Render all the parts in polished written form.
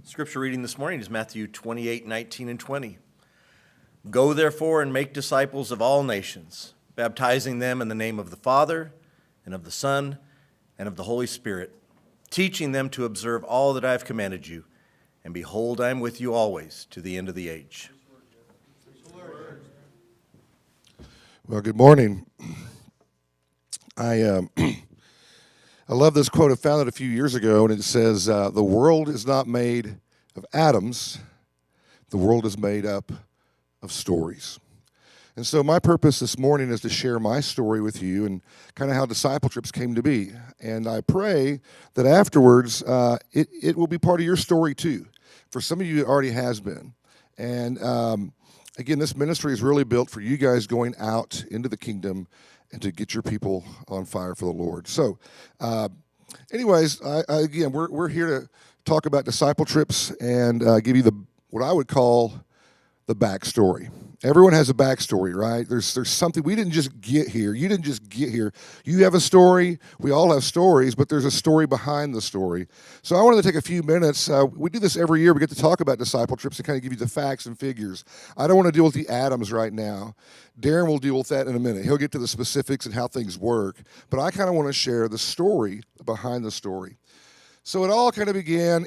Scripture reading this morning is Matthew 28:19 and 20. Go therefore and make disciples of all nations, baptizing them in the name of the Father and of the Son and of the Holy Spirit, teaching them to observe all that I have commanded you. And behold, I am with you always to the end of the age. Well, good morning. I love this quote. I found it a few years ago, and it says, the world is not made of atoms. The world is made up of stories. And so my purpose this morning is to share my story with you and kind of how DiscipleTrips came to be. And I pray that afterwards, it will be part of your story too. For some of you, it already has been. And again, this ministry is really built for you guys going out into the kingdom and to get your people on fire for the Lord. So, anyways, again, we're here to talk about DiscipleTrips and give you what I would call the backstory. Everyone has a backstory, right? There's something. We didn't just get here. You didn't just get here. You have a story. We all have stories, but there's a story behind the story. So I wanted to take a few minutes. We do this every year. We get to talk about DiscipleTrips and kind of give you the facts and figures. I don't want to deal with the atoms right now. Darren will deal with that in a minute. He'll get to the specifics and how things work. But I kind of want to share the story behind the story. So it all kind of began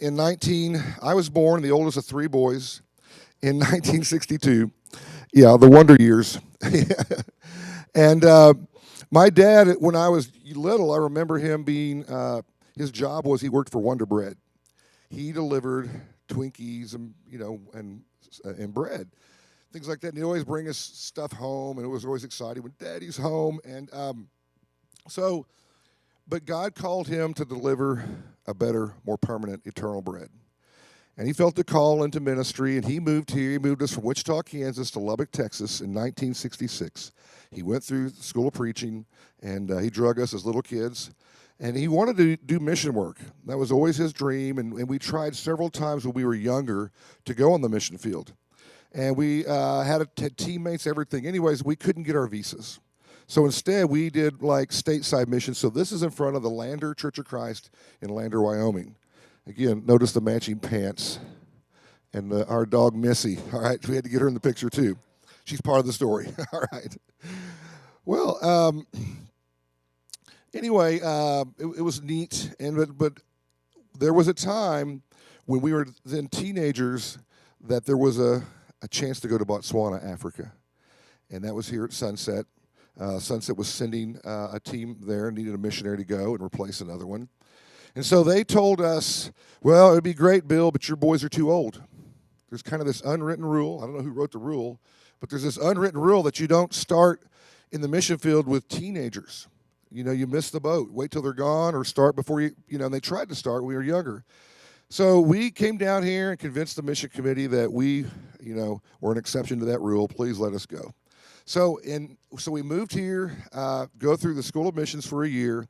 I was born, the oldest of three boys, in 1962. Yeah, the wonder years. And my dad, when I was little, I remember him being, his job was he worked for Wonder Bread. He delivered Twinkies and bread, things like that. And he'd always bring us stuff home, and it was always exciting when Daddy's home. And but God called him to deliver a better, more permanent, eternal bread. And he felt the call into ministry, and he moved here. He moved us from Wichita, Kansas to Lubbock, Texas in 1966. He went through the school of preaching, and he drug us as little kids. And he wanted to do mission work. That was always his dream, and we tried several times when we were younger to go on the mission field. And we had teammates, everything. Anyways, we couldn't get our visas. So instead, we did like stateside missions. So this is in front of the Lander Church of Christ in Lander, Wyoming. Again, notice the matching pants and our dog, Missy. All right, we had to get her in the picture, too. She's part of the story. All right. Well, anyway, it was neat, but there was a time when we were then teenagers that there was a chance to go to Botswana, Africa, and that was here at Sunset. Sunset was sending a team there, needed a missionary to go and replace another one. And so they told us, well, it'd be great, Bill, but your boys are too old. There's kind of this unwritten rule. I don't know who wrote the rule, but there's this unwritten rule that you don't start in the mission field with teenagers. You know, you miss the boat. Wait till they're gone or start before and they tried to start when we were younger. So we came down here and convinced the mission committee that we, were an exception to that rule. Please let us go. So we moved here, go through the School of Missions for a year.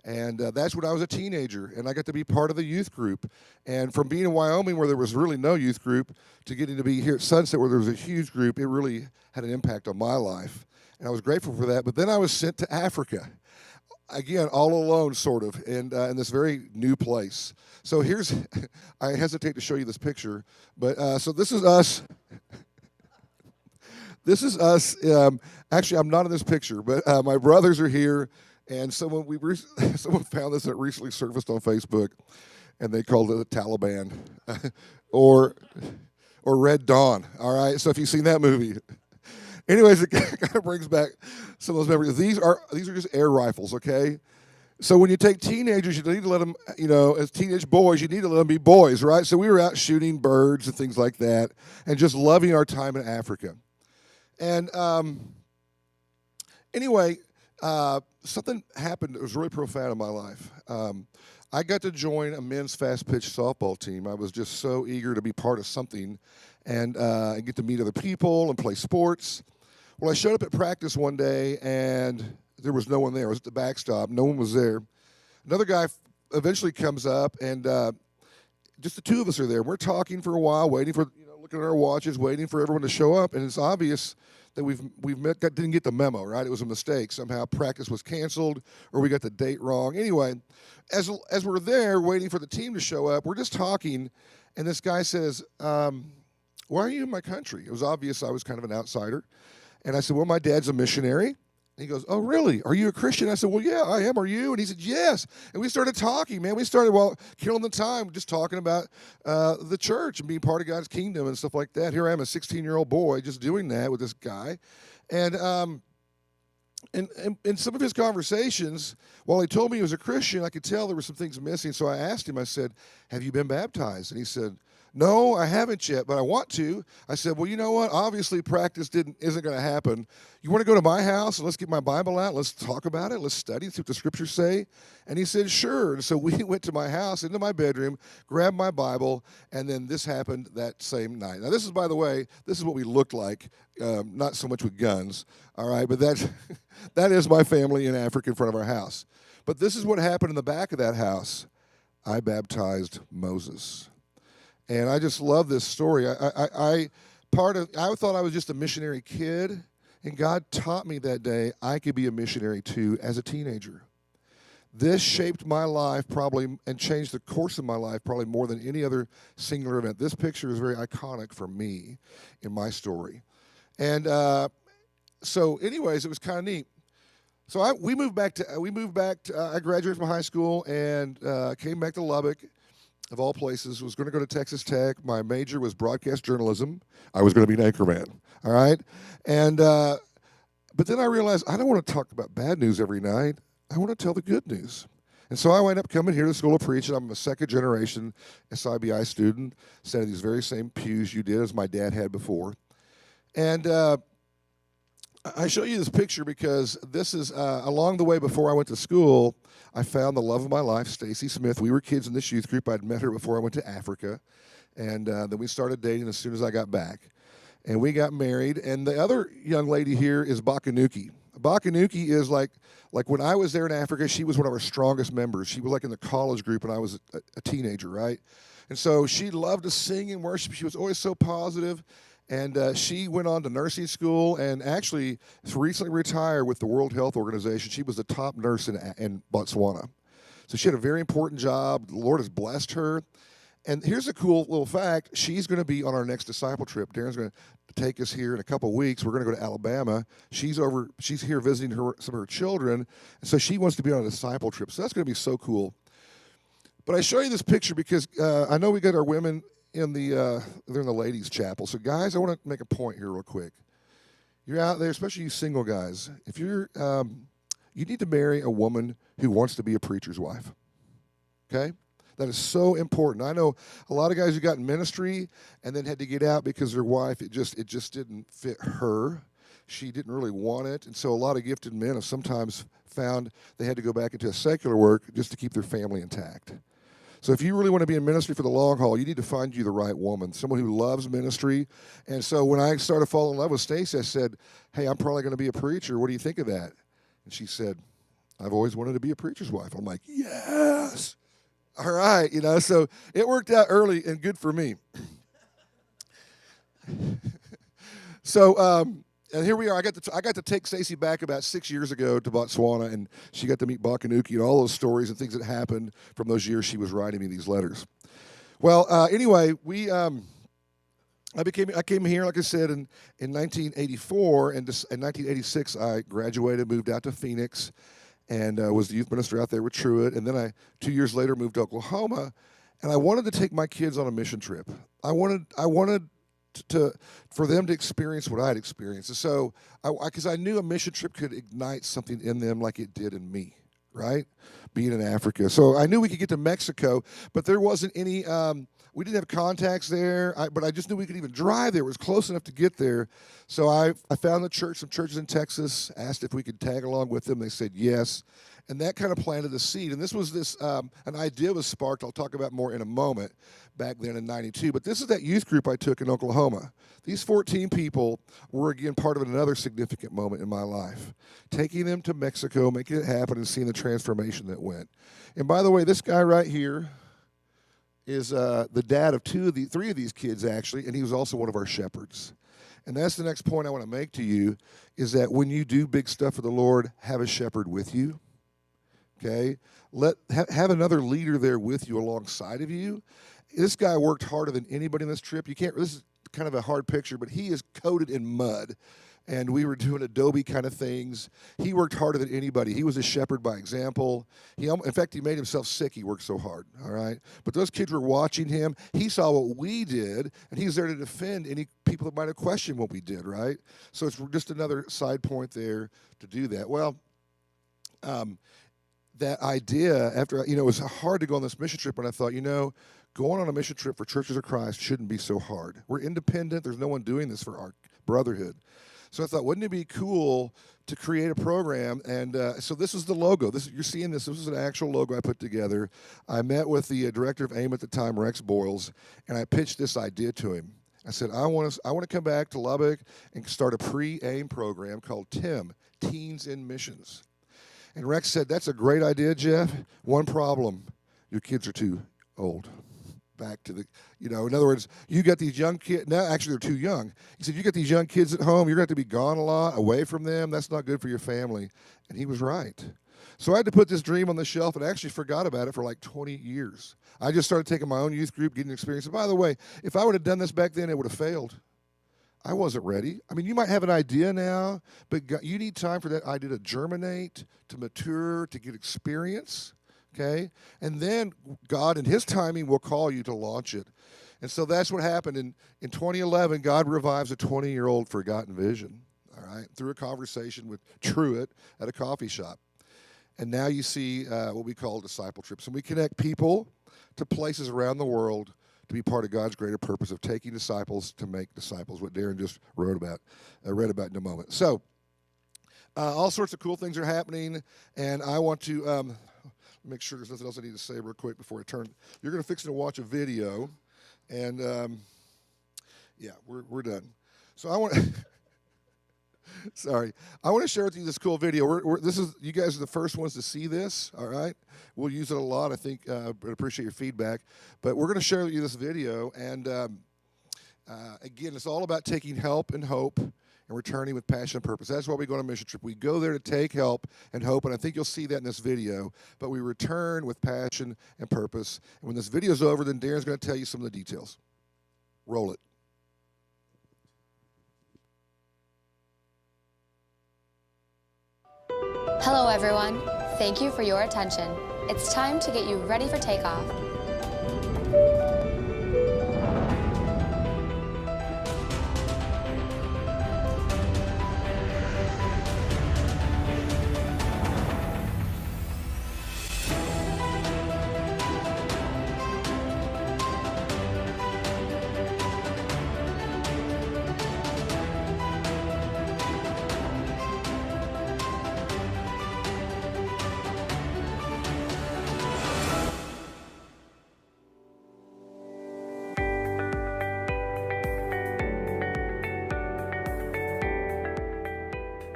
And that's when I was a teenager, and I got to be part of the youth group. And from being in Wyoming, where there was really no youth group, to getting to be here at Sunset, where there was a huge group, it really had an impact on my life. And I was grateful for that. But then I was sent to Africa, again, all alone, sort of, and in this very new place. So I hesitate to show you this picture, but so this is us. This is us. Actually, I'm not in this picture, but my brothers are here. And someone found this, and it recently surfaced on Facebook, and they called it the Taliban, or Red Dawn. All right, so if you've seen that movie, anyways, it kind of brings back some of those memories. These are just air rifles, okay? So when you take teenagers, you need to let them, as teenage boys, you need to let them be boys, right? So we were out shooting birds and things like that, and just loving our time in Africa. And anyway. Something happened that was really profound in my life. I got to join a men's fast-pitch softball team. I was just so eager to be part of something and get to meet other people and play sports. Well, I showed up at practice one day, and there was no one there. I was at the backstop. No one was there. Another guy eventually comes up, and just the two of us are there. We're talking for a while, waiting for, looking at our watches, waiting for everyone to show up, and it's obvious that didn't get the memo, right? It was a mistake. Somehow practice was canceled or we got the date wrong. Anyway, as we're there waiting for the team to show up, we're just talking, and this guy says, why are you in my country? It was obvious I was kind of an outsider. And I said, well, my dad's a missionary. And he goes, oh, really? Are you a Christian? I said, well, yeah, I am. Are you? And he said, yes. And we started talking, man. We started, killing the time, just talking about the church and being part of God's kingdom and stuff like that. Here I am, a 16-year-old boy, just doing that with this guy. And in some of his conversations, while he told me he was a Christian, I could tell there were some things missing. So I asked him, I said, have you been baptized? And he said, no, I haven't yet, but I want to. I said, well, you know what? Obviously, practice isn't going to happen. You want to go to my house and let's get my Bible out. Let's talk about it. Let's study, see what the scriptures say. And he said, sure. And so we went to my house, into my bedroom, grabbed my Bible, and then this happened that same night. Now, this is, by the way, this is what we looked like, not so much with guns, all right? But that is my family in Africa in front of our house. But this is what happened in the back of that house. I baptized Moses. And I just love this story. I thought I was just a missionary kid, and God taught me that day I could be a missionary too as a teenager. This shaped my life probably and changed the course of my life probably more than any other singular event. This picture is very iconic for me in my story. And so anyways, it was kind of neat. So I graduated from high school and came back to Lubbock. Of all places, was going to go to Texas Tech. My major was broadcast journalism. I was going to be an anchorman, all right? And but then I realized I don't want to talk about bad news every night. I want to tell the good news. And so I wound up coming here to the School of Preaching. I'm a second-generation SIBI student, sat in these very same pews you did as my dad had before. And I show you this picture because this is along the way before I went to school, I found the love of my life, Stacy Smith. We were kids in this youth group. I'd met her before I went to Africa. And then we started dating as soon as I got back. And we got married. And the other young lady here is Bakanuki. Bakanuki is like when I was there in Africa, she was one of our strongest members. She was like in the college group when I was a teenager, right? And so she loved to sing and worship. She was always so positive. And she went on to nursing school and actually recently retired with the World Health Organization. She was the top nurse in Botswana. So she had a very important job. The Lord has blessed her. And here's a cool little fact. She's going to be on our next disciple trip. Darren's going to take us here in a couple of weeks. We're going to go to Alabama. She's here visiting some of her children. And so she wants to be on a disciple trip. So that's going to be so cool. But I show you this picture because I know we got our women they're in the ladies' chapel. So guys, I want to make a point here real quick. You're out there, especially you single guys. If you're, you need to marry a woman who wants to be a preacher's wife. Okay? That is so important. I know a lot of guys who got in ministry and then had to get out because their wife, it just didn't fit her. She didn't really want it. And so a lot of gifted men have sometimes found they had to go back into secular work just to keep their family intact. So if you really want to be in ministry for the long haul, you need to find you the right woman, someone who loves ministry. And so when I started falling in love with Stacy, I said, hey, I'm probably going to be a preacher. What do you think of that? And she said, I've always wanted to be a preacher's wife. I'm like, yes. All right, so it worked out early and good for me. So, and here we are. I got to take Stacy back about 6 years ago to Botswana, and she got to meet Bakanuki and all those stories and things that happened from those years she was writing me these letters. Well, anyway, I came here, like I said, in 1984, and in 1986 I graduated, moved out to Phoenix, and was the youth minister out there with Truett, and then 2 years later moved to Oklahoma, and I wanted to take my kids on a mission trip. I wanted for them to experience what I'd experienced. And so, because I knew a mission trip could ignite something in them like it did in me, right? Being in Africa. So I knew we could get to Mexico, but there wasn't any, we didn't have contacts there, but I just knew we could even drive there. It was close enough to get there. So I found some churches in Texas, asked if we could tag along with them. They said yes. And that kind of planted the seed. And this was an idea was sparked, I'll talk about more in a moment, back then in 92. But this is that youth group I took in Oklahoma. These 14 people were, again, part of another significant moment in my life. Taking them to Mexico, making it happen, and seeing the transformation that went. And by the way, this guy right here is the dad of three of these kids, actually, and he was also one of our shepherds. And that's the next point I want to make to you, is that when you do big stuff for the Lord, have a shepherd with you. Okay? Have another leader there with you alongside of you. This guy worked harder than anybody on this trip. This is kind of a hard picture, but he is coated in mud. And we were doing Adobe kind of things. He worked harder than anybody. He was a shepherd by example. In fact, he made himself sick. He worked so hard, all right? But those kids were watching him. He saw what we did, and he's there to defend any people that might have questioned what we did, right? So it's just another side point there to do that. Well, that idea, it was hard to go on this mission trip, and I thought, going on a mission trip for Churches of Christ shouldn't be so hard. We're independent. There's no one doing this for our brotherhood. So I thought, wouldn't it be cool to create a program? And so this is the logo. You're seeing this. This is an actual logo I put together. I met with the director of AIM at the time, Rex Boyles, and I pitched this idea to him. I said, I want to come back to Lubbock and start a pre-AIM program called TIM, Teens in Missions. And Rex said, that's a great idea, Jeff. One problem, your kids are too old. Back to in other words, you got these young kids, now actually they're too young. He said, you got these young kids at home, you're going to have to be gone a lot, away from them. That's not good for your family. And he was right. So I had to put this dream on the shelf and actually forgot about it for like 20 years. I just started taking my own youth group, getting experience. And by the way, if I would have done this back then, it would have failed. I wasn't ready. I mean, you might have an idea now, but you need time for that idea to germinate, to mature, to get experience. Okay? And then God, in his timing, will call you to launch it. And so that's what happened. In 2011, God revives a 20-year-old forgotten vision, all right, through a conversation with Truett at a coffee shop. And now you see what we call DiscipleTrips. And we connect people to places around the world to be part of God's greater purpose of taking disciples to make disciples, what Darren just read about in a moment. So all sorts of cool things are happening, and I want to make sure there's nothing else I need to say real quick before I turn. You're going to fix it to watch a video, and we're done. So I want to I want to share with you this cool video. You guys are the first ones to see this, all right? We'll use it a lot, I think. I appreciate your feedback. But we're going to share with you this video, and again, it's all about taking help and hope and returning with passion and purpose. That's why we go on a mission trip. We go there to take help and hope, and I think you'll see that in this video. But we return with passion and purpose. And when this video's over, then Darren's going to tell you some of the details. Roll it. Hello everyone, thank you for your attention. It's time to get you ready for takeoff.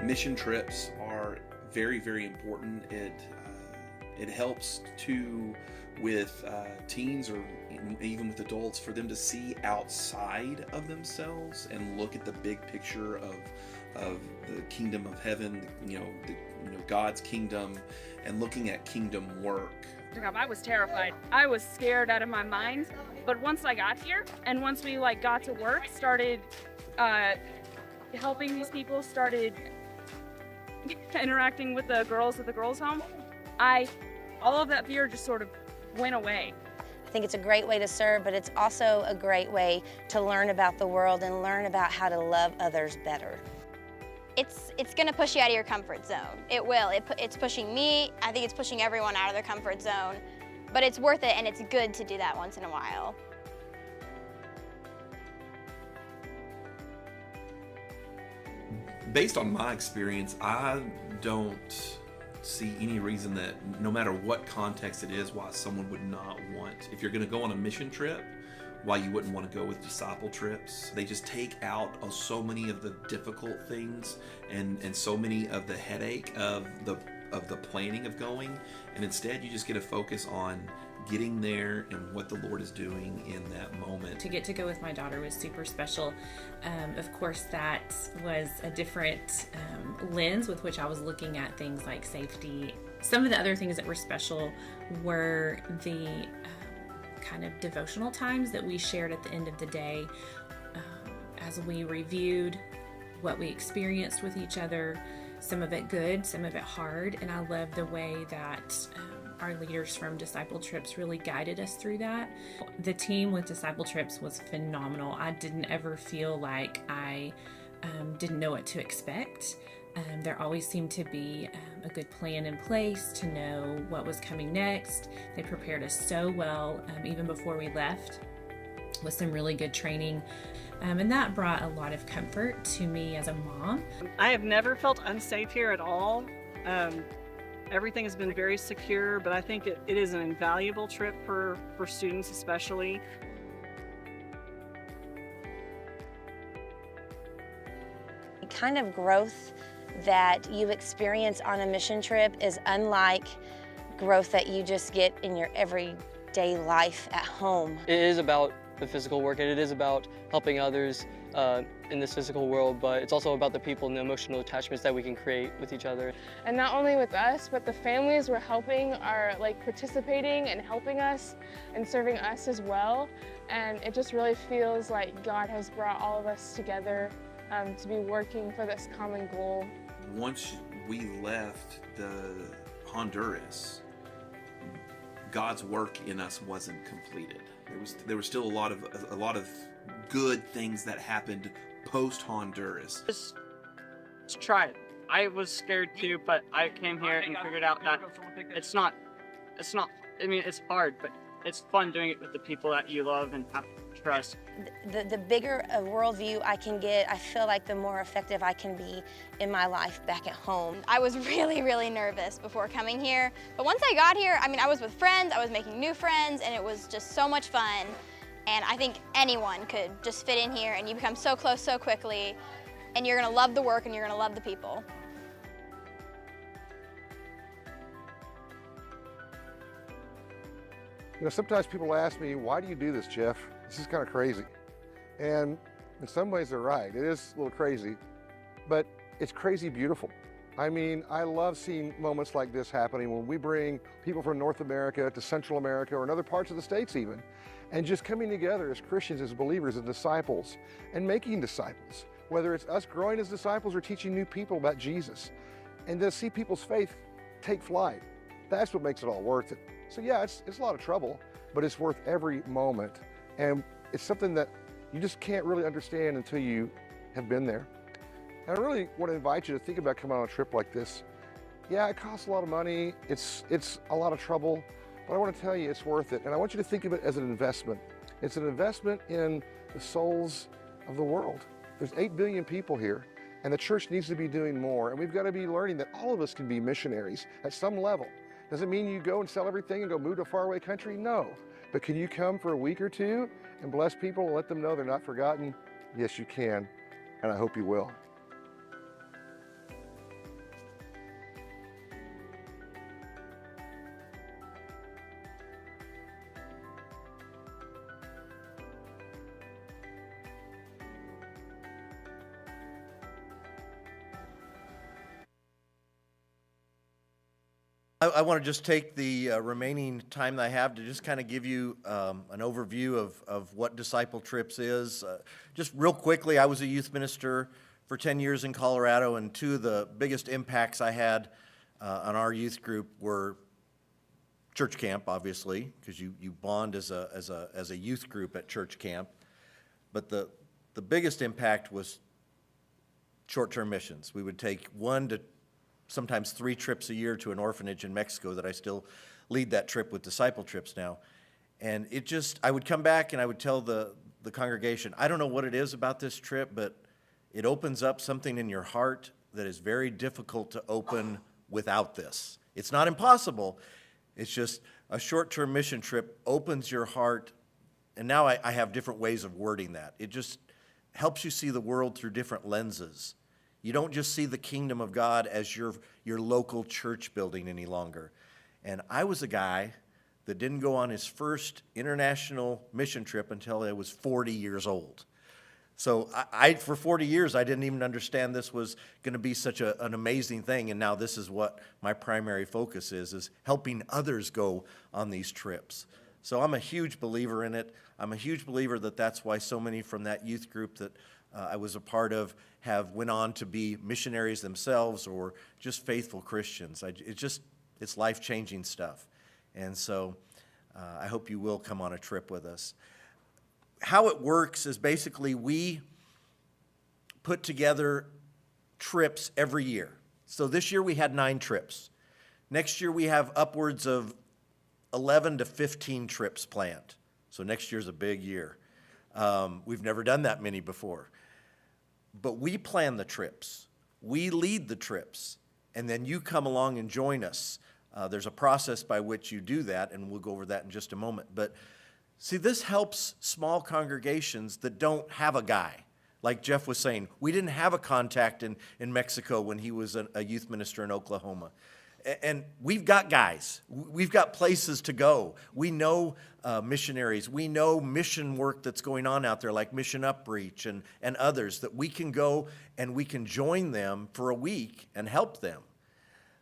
Mission trips are very, very important. It helps with teens or even with adults, for them to see outside of themselves and look at the big picture of the kingdom of heaven, God's kingdom, and looking at kingdom work. I was terrified. I was scared out of my mind. But once I got here, and once we got to work, started helping these people, started interacting with the girls at the girls' home, all of that fear just sort of went away. I think it's a great way to serve, but it's also a great way to learn about the world and learn about how to love others better. It's going to push you out of your comfort zone. It will. It's pushing me. I think it's pushing everyone out of their comfort zone. But it's worth it, and it's good to do that once in a while. Based on my experience, I don't see any reason that, no matter what context it is, why someone would not want, if you're going to go on a mission trip, why you wouldn't want to go with DiscipleTrips. They just take out so many of the difficult things and so many of the headache of the planning of going, and instead you just get to focus on getting there and what the Lord is doing in that moment. to get to go with my daughter was super special. Of course, that was a different lens with which I was looking at things like safety. Some of the other things that were special were the kind of devotional times that we shared at the end of the day as we reviewed what we experienced with each other, some of it good, some of it hard, and I love the way that our leaders from DiscipleTrips really guided us through that. The team with DiscipleTrips was phenomenal. I didn't ever feel like I didn't know what to expect. There always seemed to be a good plan in place to know what was coming next. They prepared us so well, even before we left, with some really good training. And that brought a lot of comfort to me as a mom. I have never felt unsafe here at all. Everything has been very secure, but I think it is an invaluable trip for students especially. The kind of growth that you experience on a mission trip is unlike growth that you just get in your everyday life at home. It is about the physical work, and it is about helping others in this physical world, but it's also about the people and the emotional attachments that we can create with each other. And not only with us, but the families we're helping are like participating and helping us and serving us as well. And it just really feels like God has brought all of us together to be working for this common goal. Once we left Honduras, God's work in us wasn't completed. There was still a lot of good things that happened post Honduras. Just try it. I was scared too, but I came here and figured out that it's not, I mean, it's hard, but it's fun doing it with the people that you love and have trust. The bigger a worldview I can get, I feel like the more effective I can be in my life back at home. I was really, really nervous before coming here, but once I got here, I mean, I was with friends, I was making new friends, and it was just so much fun. And I think anyone could just fit in here, and you become so close so quickly, and you're gonna love the work and you're gonna love the people. You know, sometimes people ask me, why do you do this, Jeff? This is kind of crazy. And in some ways they're right. It is a little crazy, but it's crazy beautiful. I mean, I love seeing moments like this happening when we bring people from North America to Central America or in other parts of the States even, and just coming together as Christians, as believers, as disciples, and making disciples, whether it's us growing as disciples or teaching new people about Jesus, and to see people's faith take flight. That's what makes it all worth it. So yeah, it's a lot of trouble, but it's worth every moment. And it's something that you just can't really understand until you have been there. And I really want to invite you to think about coming on a trip like this. Yeah, it costs a lot of money, it's a lot of trouble, but I want to tell you it's worth it. And I want you to think of it as an investment. It's an investment in the souls of the world. There's 8 billion people here, and the church needs to be doing more. And we've got to be learning that all of us can be missionaries at some level. Doesn't mean you go and sell everything and go move to a faraway country, no. But can you come for a week or two and bless people and let them know they're not forgotten? Yes, you can, and I hope you will. I want to just take the remaining time that I have to just kind of give you an overview of what DiscipleTrips is. Just real quickly, I was a youth minister for 10 years in Colorado, and two of the biggest impacts I had on our youth group were church camp, obviously, because you bond as a youth group at church camp. But the biggest impact was short-term missions. We would take 1 to sometimes 3 trips a year to an orphanage in Mexico that I still lead that trip with DiscipleTrips now. And it just, I would come back and I would tell the congregation, I don't know what it is about this trip, but it opens up something in your heart that is very difficult to open without this. It's not impossible. It's just a short-term mission trip opens your heart. And now I have different ways of wording that. It just helps you see the world through different lenses. You don't just see the kingdom of God as your local church building any longer. And I was a guy that didn't go on his first international mission trip until he was 40 years old. So for 40 years, I didn't even understand this was going to be such an amazing thing, and now this is what my primary focus is helping others go on these trips. So I'm a huge believer in it. I'm a huge believer that that's why so many from that youth group that I was a part of have went on to be missionaries themselves or just faithful Christians. It's life-changing stuff. And so I hope you will come on a trip with us. How it works is basically we put together trips every year. So this year we had 9 trips. Next year we have upwards of 11 to 15 trips planned. So next year's a big year. We've never done that many before. But we plan the trips. We lead the trips. And then you come along and join us. There's a process by which you do that, and we'll go over that in just a moment. But see, this helps small congregations that don't have a guy. Like Jeff was saying, we didn't have a contact in Mexico when he was a youth minister in Oklahoma. And we've got guys. We've got places to go. We know missionaries. We know mission work that's going on out there, like Mission Upreach and others, that we can go and we can join them for a week and help them.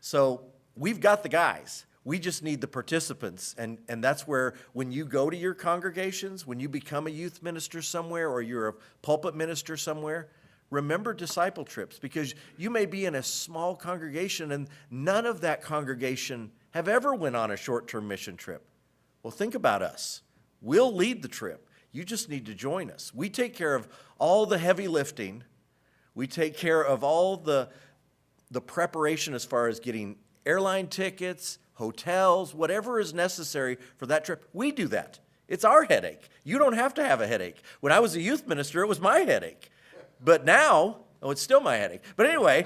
So we've got the guys. We just need the participants, and that's where when you go to your congregations, when you become a youth minister somewhere or you're a pulpit minister somewhere, remember disciple trips, because you may be in a small congregation and none of that congregation have ever went on a short-term mission trip. Well, think about us. We'll lead the trip. You just need to join us. We take care of all the heavy lifting. We take care of all the preparation as far as getting airline tickets, hotels, whatever is necessary for that trip. We do that. It's our headache. You don't have to have a headache. When I was a youth minister, it was my headache. But now, it's still my headache. But anyway,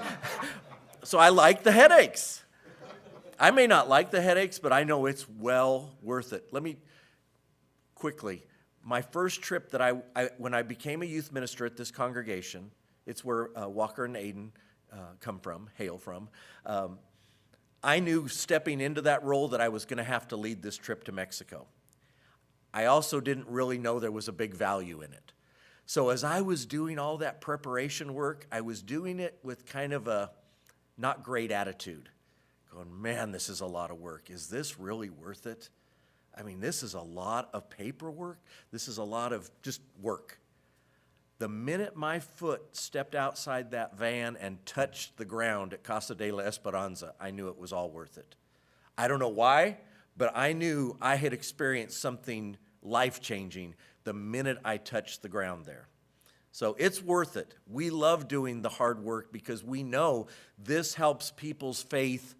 so I like the headaches. I may not like the headaches, but I know it's well worth it. Let me quickly, my first trip that when I became a youth minister at this congregation, it's where Walker and Aiden hail from. I knew stepping into that role that I was going to have to lead this trip to Mexico. I also didn't really know there was a big value in it. So as I was doing all that preparation work, I was doing it with kind of a not great attitude. Going, man, this is a lot of work. Is this really worth it? I mean, this is a lot of paperwork. This is a lot of just work. The minute my foot stepped outside that van and touched the ground at Casa de la Esperanza, I knew it was all worth it. I don't know why, but I knew I had experienced something life-changing the minute I touched the ground there. So it's worth it. We love doing the hard work because we know this helps people's faith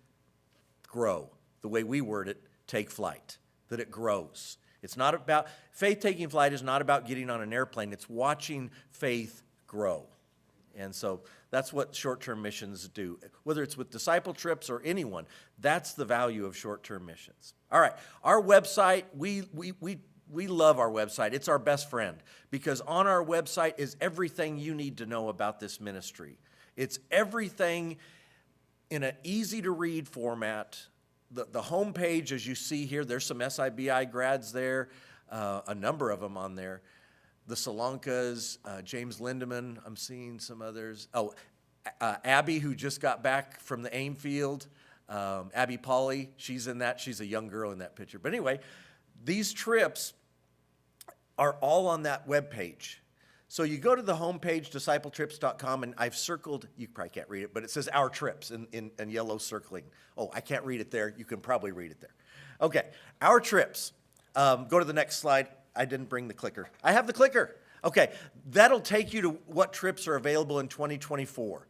grow. The way we word it, take flight, that it grows. It's not about, faith taking flight is not about getting on an airplane. It's watching faith grow. And so that's what short-term missions do. Whether it's with disciple trips or anyone, that's the value of short-term missions. All right, our website, we love our website. It's our best friend because on our website is everything you need to know about this ministry. It's everything in an easy-to-read format. The homepage, as you see here, there's some SIBI grads there, a number of them on there. The Solankas, James Lindemann, I'm seeing some others. Oh, Abby, who just got back from the AIM field. Abby Pauley, she's in that. She's a young girl in that picture. But anyway, these trips are all on that webpage. So you go to the homepage, DiscipleTrips.com, and I've circled, you probably can't read it, but it says Our Trips in yellow circling. Oh, I can't read it there. You can probably read it there. Okay, Our Trips. Go to the next slide. I didn't bring the clicker. I have the clicker. Okay, that'll take you to what trips are available in 2024.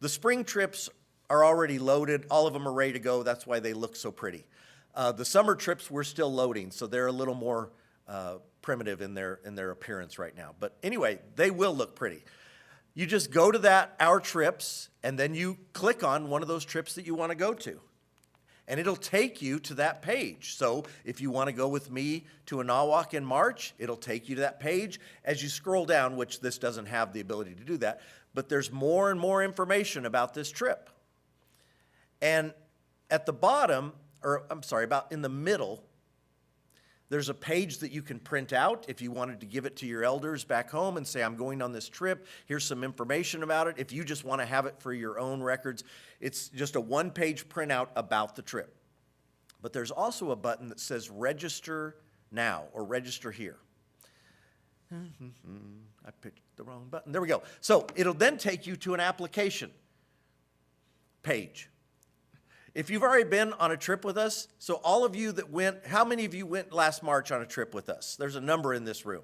The spring trips are already loaded. All of them are ready to go. That's why they look so pretty. The summer trips, we're still loading, so they're a little more primitive in their appearance right now. But anyway, they will look pretty. You just go to that, Our Trips, and then you click on one of those trips that you want to go to. And it'll take you to that page. So if you want to go with me to Anáhuac in March, it'll take you to that page. As you scroll down, which this doesn't have the ability to do that, but there's more and more information about this trip. And at the bottom, or I'm sorry, about in the middle, There's a page that you can print out if you wanted to give it to your elders back home and say, I'm going on this trip. Here's some information about it. If you just want to have it for your own records, it's just a one-page printout about the trip. But there's also a button that says register now or register here. I picked the wrong button. There we go. So it'll then take you to an application page. If you've already been on a trip with us, so all of you that went, how many of you went last March on a trip with us? There's a number in this room.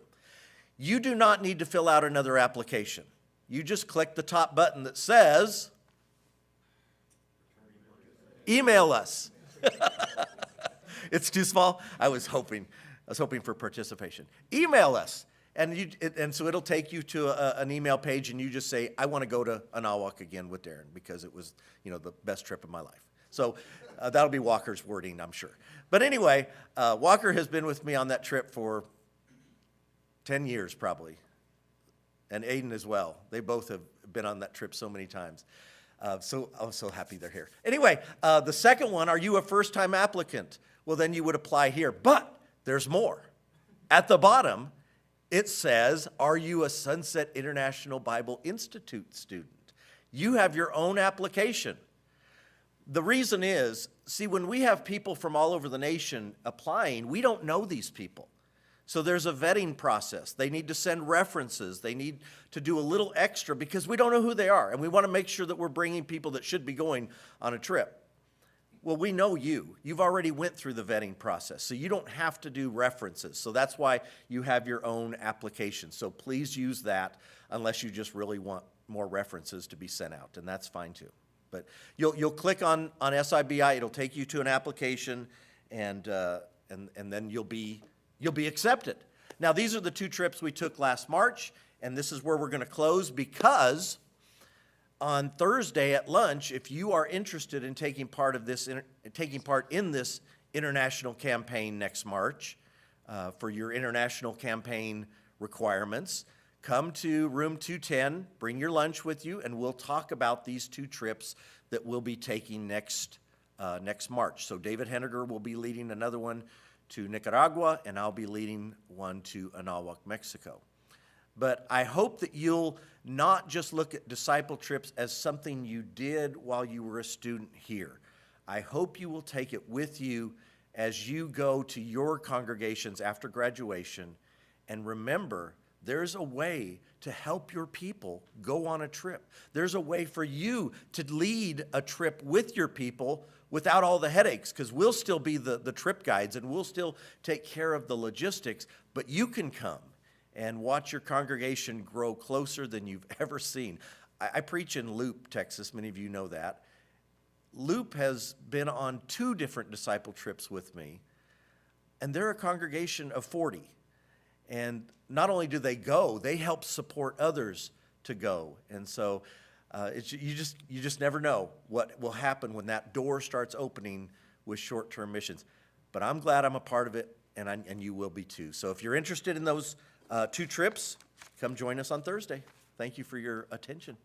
You do not need to fill out another application. You just click the top button that says, email us. It's too small? I was hoping for participation. Email us. And so it'll take you to an email page, and you just say, I want to go to Anahuac again with Darren because it was, the best trip of my life. So that'll be Walker's wording, I'm sure. But anyway, Walker has been with me on that trip for 10 years probably, and Aiden as well. They both have been on that trip so many times. So I'm so happy they're here. Anyway, the second one, are you a first-time applicant? Well, then you would apply here. But there's more. At the bottom, it says, are you a Sunset International Bible Institute student? You have your own application. The reason is, see, when we have people from all over the nation applying, we don't know these people. So there's a vetting process. They need to send references. They need to do a little extra because we don't know who they are. And we want to make sure that we're bringing people that should be going on a trip. Well, we know you. You've already went through the vetting process, so you don't have to do references. So that's why you have your own application. So please use that unless you just really want more references to be sent out, and that's fine too. But you'll click on SIBI. It'll take you to an application, and then you'll be accepted. Now, these are the 2 trips we took last March, and this is where we're going to close because on Thursday at lunch, if you are interested in taking part in this international campaign next March for your international campaign requirements, come to room 210, bring your lunch with you, and we'll talk about these 2 trips that we'll be taking next March. So David Henniger will be leading another one to Nicaragua, and I'll be leading one to Anahuac, Mexico. But I hope that you'll not just look at disciple trips as something you did while you were a student here. I hope you will take it with you as you go to your congregations after graduation, and remember, there's a way to help your people go on a trip. There's a way for you to lead a trip with your people without all the headaches, because we'll still be the trip guides and we'll still take care of the logistics, but you can come and watch your congregation grow closer than you've ever seen. I preach in Loop, Texas. Many of you know that. Loop has been on 2 different disciple trips with me, and they're a congregation of 40. And not only do they go, they help support others to go. And so you just never know what will happen when that door starts opening with short-term missions. But I'm glad I'm a part of it, and you will be too. So if you're interested in those 2 trips, come join us on Thursday. Thank you for your attention.